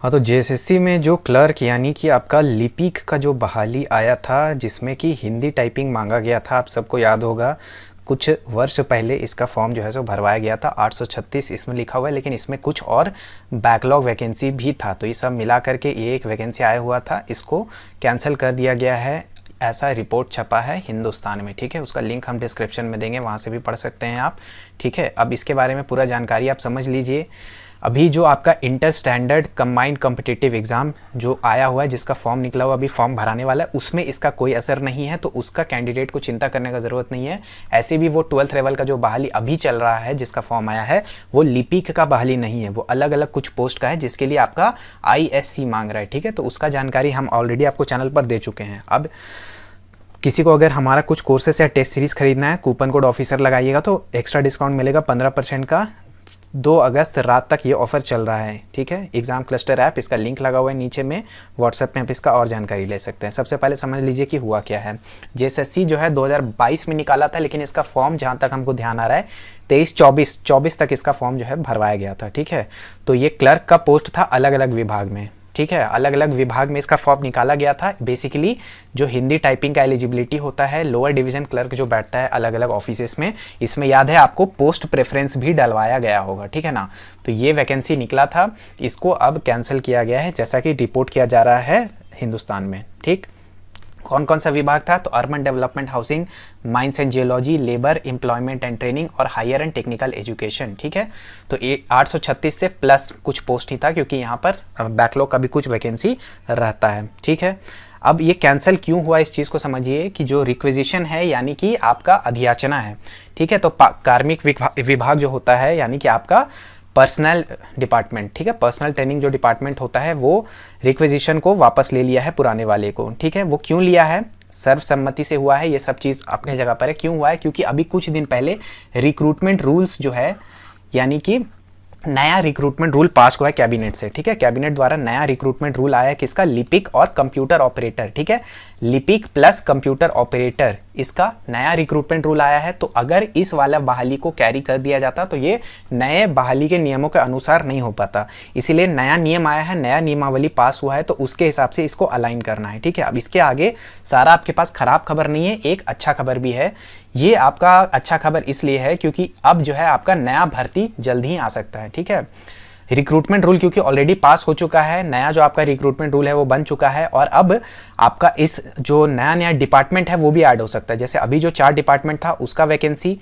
हाँ, तो जेएसएससी में जो क्लर्क यानी कि आपका लिपिक का जो बहाली आया था, जिसमें कि हिंदी टाइपिंग मांगा गया था, आप सबको याद होगा कुछ वर्ष पहले इसका फॉर्म जो है सो भरवाया गया था। 836 इसमें लिखा हुआ है, लेकिन इसमें कुछ और बैकलॉग वैकेंसी भी था, तो ये सब मिला करके ये एक वैकेंसी आया हुआ था, इसको कैंसिल कर दिया गया है, ऐसा रिपोर्ट छपा है हिंदुस्तान में। ठीक है, उसका लिंक हम डिस्क्रिप्शन में देंगे, वहाँ से भी पढ़ सकते हैं आप। ठीक है, अब इसके बारे में पूरा जानकारी आप समझ लीजिए। अभी जो आपका inter standard combined competitive exam जो आया हुआ है, जिसका फॉर्म निकला हुआ अभी फॉर्म भराने वाला है, उसमें इसका कोई असर नहीं है, तो उसका कैंडिडेट को चिंता करने का ज़रूरत नहीं है। ऐसे भी वो 12th लेवल का जो बहाली अभी चल रहा है, जिसका फॉर्म आया है, वो लिपिक का बहाली नहीं है, वो अलग अलग कुछ पोस्ट का है, जिसके लिए आपका ISC मांग रहा है। ठीक है, तो उसका जानकारी हम ऑलरेडी आपको चैनल पर दे चुके हैं। अब किसी को अगर हमारा कुछ कोर्सेस या टेस्ट सीरीज़ खरीदना है, कूपन कोड ऑफिसर लगाइएगा तो एक्स्ट्रा डिस्काउंट मिलेगा 15% का। 2 अगस्त रात तक ये ऑफ़र चल रहा है। ठीक है, एग्ज़ाम क्लस्टर ऐप, इसका लिंक लगा हुआ है नीचे में, व्हाट्सएप में आप इसका और जानकारी ले सकते हैं। सबसे पहले समझ लीजिए कि हुआ क्या है। जेएसएससी जो है 2022 में निकाला था, लेकिन इसका फॉर्म जहाँ तक हमको ध्यान आ रहा है 23-24 तक इसका फॉर्म जो है भरवाया गया था। ठीक है, तो ये क्लर्क का पोस्ट था अलग अलग विभाग में। ठीक है, अलग अलग विभाग में इसका फॉर्म निकाला गया था। बेसिकली जो हिंदी टाइपिंग का एलिजिबिलिटी होता है, लोअर डिवीज़न क्लर्क जो बैठता है अलग अलग ऑफिसेस में, इसमें याद है आपको पोस्ट प्रेफरेंस भी डलवाया गया होगा। ठीक है ना, तो ये वैकेंसी निकला था, इसको अब कैंसिल किया गया है, जैसा कि रिपोर्ट किया जा रहा है हिंदुस्तान में। ठीक, कौन कौन सा विभाग था? तो urban development, housing, mines and geology, labour, employment and training और हायर एंड टेक्निकल एजुकेशन। ठीक है, तो 836 से प्लस कुछ पोस्ट ही था, क्योंकि यहाँ पर बैकलॉग का भी कुछ वैकेंसी रहता है। ठीक है, अब ये कैंसिल क्यों हुआ, इस चीज़ को समझिए कि जो रिक्वेजिशन है यानी कि आपका अधियाचना है। ठीक है, तो कार्मिक विभाग जो होता है यानी कि आपका पर्सनल डिपार्टमेंट, ठीक है, पर्सनल ट्रेनिंग जो डिपार्टमेंट होता है, वो रिक्वेजिशन को वापस ले लिया है पुराने वाले को। ठीक है, वो क्यों लिया है? सर्वसम्मति से हुआ है, ये सब चीज़ अपने जगह पर है। क्यों हुआ है? क्योंकि अभी कुछ दिन पहले रिक्रूटमेंट रूल्स जो है, यानी कि नया रिक्रूटमेंट रूल पास हुआ है कैबिनेट से। ठीक है, कैबिनेट द्वारा नया रिक्रूटमेंट रूल आया है, किसका? लिपिक और कंप्यूटर ऑपरेटर। ठीक है, लिपिक प्लस कंप्यूटर ऑपरेटर, इसका नया रिक्रूटमेंट रूल आया है। तो अगर इस वाला बहाली को कैरी कर दिया जाता तो ये नए बहाली के नियमों के अनुसार नहीं हो पाता, इसीलिए नया नियम आया है, नया नियमावली पास हुआ है, तो उसके हिसाब से इसको अलाइन करना है। ठीक है, अब इसके आगे सारा आपके पास खराब खबर नहीं है, एक अच्छा खबर भी है। ये आपका अच्छा खबर इसलिए है क्योंकि अब जो है आपका नया भर्ती जल्द ही आ सकता है। ठीक है, रिक्रूटमेंट रूल क्योंकि ऑलरेडी पास हो चुका है, नया जो आपका रिक्रूटमेंट रूल है वो बन चुका है, और अब आपका इस जो नया डिपार्टमेंट है वो भी ऐड हो सकता है। जैसे अभी जो 4 डिपार्टमेंट था उसका वैकेंसी,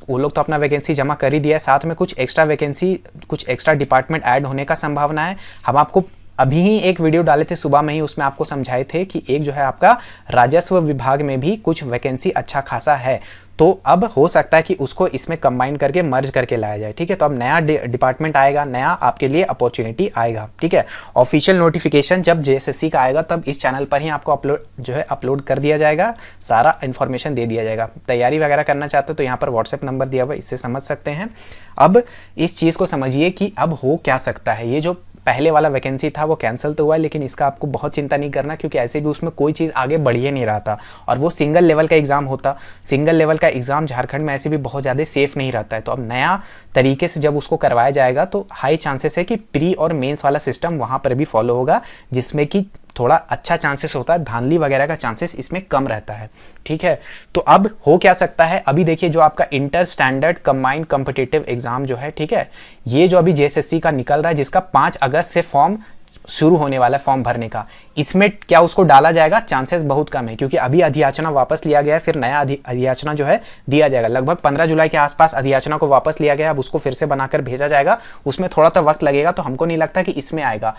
वो लोग तो अपना वैकेंसी जमा कर ही दिया है, साथ में कुछ एक्स्ट्रा वैकेंसी, कुछ एक्स्ट्रा डिपार्टमेंट ऐड होने का संभावना है। हम आपको अभी ही एक वीडियो डाले थे सुबह में ही, उसमें आपको समझाए थे कि एक जो है आपका राजस्व विभाग में भी कुछ वैकेंसी अच्छा खासा है, तो अब हो सकता है कि उसको इसमें कंबाइन करके मर्ज करके लाया जाए। ठीक है, तो अब नया डिपार्टमेंट आएगा, नया आपके लिए अपॉर्चुनिटी आएगा। ठीक है, ऑफिशियल नोटिफिकेशन जब जेएसएससी का आएगा तब इस चैनल पर ही आपको अपलोड कर दिया जाएगा, सारा इन्फॉर्मेशन दे दिया जाएगा। तैयारी वगैरह करना चाहते हो तो यहाँ पर व्हाट्सएप नंबर दिया हुआ है, इससे समझ सकते हैं। अब इस चीज़ को समझिए कि अब हो क्या सकता है। ये जो पहले वाला वैकेंसी था वो कैंसिल तो हुआ है, लेकिन इसका आपको बहुत चिंता नहीं करना, क्योंकि ऐसे भी उसमें कोई चीज़ आगे बढ़ ही नहीं रहा था, और वो सिंगल लेवल का एग्ज़ाम होता। सिंगल लेवल का एग्ज़ाम झारखंड में ऐसे भी बहुत ज़्यादा सेफ नहीं रहता है, तो अब नया तरीके से जब उसको करवाया जाएगा तो हाई चांसेस है कि प्री और मेंस वाला सिस्टम वहाँ पर भी फॉलो होगा, जिसमें कि थोड़ा अच्छा चांसेस होता है, धांधली वगैरह का चांसेस इसमें कम रहता है। ठीक है, तो अब हो क्या सकता है, अभी देखिए जो आपका inter standard combined competitive exam जो है, ठीक है, ये जो अभी जेएसएससी का निकल रहा है, जिसका 5 अगस्त से फॉर्म शुरू होने वाला है फॉर्म भरने का, इसमें क्या उसको डाला जाएगा? चांसेस बहुत कम है, क्योंकि अभी अधियाचना वापस लिया गया है, फिर नया अधियाचना जो है दिया जाएगा। लगभग 15 जुलाई के आसपास अधियाचना को वापस लिया गया, अब उसको फिर से बनाकर भेजा जाएगा, उसमें थोड़ा सा वक्त लगेगा, तो हमको नहीं लगता कि इसमें आएगा।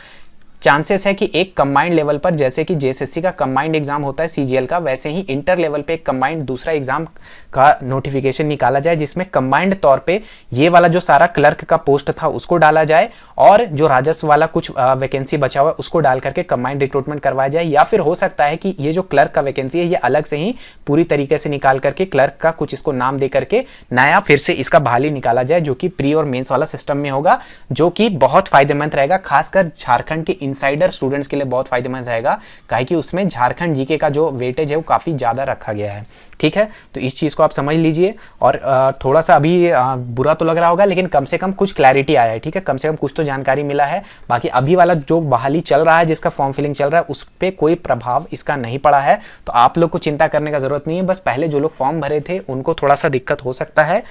चांसेस है कि एक कंबाइंड लेवल पर, जैसे कि जेएसएससी का कंबाइंड एग्जाम होता है सीजीएल का, वैसे ही इंटर लेवल पे एक कंबाइंड दूसरा एग्जाम का नोटिफिकेशन निकाला जाए, जिसमें कंबाइंड तौर पे ये वाला जो सारा क्लर्क का पोस्ट था उसको डाला जाए, और जो राजस्व वाला कुछ वैकेंसी बचा हुआ है उसको डाल करके कंबाइंड रिक्रूटमेंट करवाया जाए। या फिर हो सकता है कि ये जो क्लर्क का वैकेंसी है ये अलग से ही पूरी तरीके से निकाल करके क्लर्क का कुछ इसको नाम दे करके नया फिर से इसका बहाली निकाला जाए, जो कि प्री और मेंस वाला सिस्टम में होगा, जो कि बहुत फायदेमंद रहेगा, खासकर झारखंड के इन इनसाइडर स्टूडेंट्स के लिए बहुत फायदेमंद रहेगा, काहे कि उसमें झारखंड जीके का जो वेटेज है वो काफ़ी ज़्यादा रखा गया है। ठीक है, तो इस चीज़ को आप समझ लीजिए। और थोड़ा सा अभी बुरा तो लग रहा होगा, लेकिन कम से कम कुछ क्लैरिटी आया है। ठीक है, कम से कम कुछ तो जानकारी मिला है। बाकी अभी वाला जो बहाली चल रहा है, जिसका फॉर्म फिलिंग चल रहा है, उस पर कोई प्रभाव इसका नहीं पड़ा है, तो आप लोग को चिंता करने का जरूरत नहीं है। बस पहले जो लोग फॉर्म भरे थे उनको थोड़ा सा दिक्कत हो सकता है,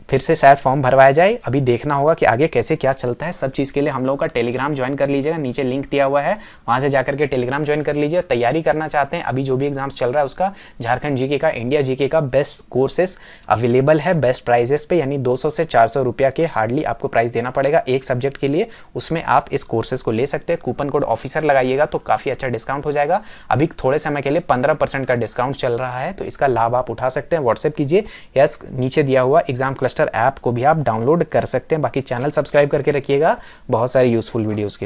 फिर से शायद फॉर्म भरवाया जाए। अभी देखना होगा कि आगे कैसे क्या चलता है। सब चीज़ के लिए हम लोगों का टेलीग्राम ज्वाइन कर लीजिएगा, नीचे लिंक दिया हुआ है, वहाँ से जाकर के टेलीग्राम ज्वाइन कर लीजिए। तैयारी करना चाहते हैं, अभी जो भी एग्जाम्स चल रहा है उसका, झारखंड जीके का, इंडिया जीके का बेस्ट कोर्सेस अवेलेबल है बेस्ट प्राइजेस पे, यानी 200 से 400 रुपया के हार्डली आपको प्राइस देना पड़ेगा एक सब्जेक्ट के लिए। उसमें आप इस कोर्सेज को ले सकते हैं। कूपन कोड ऑफिसर लगाइएगा तो काफ़ी अच्छा डिस्काउंट हो जाएगा। अभी थोड़े समय के लिए 15% का डिस्काउंट चल रहा है, तो इसका लाभ आप उठा सकते हैं। व्हाट्सएप कीजिए, यस नीचे दिया हुआ एग्जाम क्लस्टर ऐप को भी आप डाउनलोड कर सकते हैं। बाकी चैनल सब्सक्राइब करके रखिएगा बहुत सारे यूजफुल वीडियोस के लिए।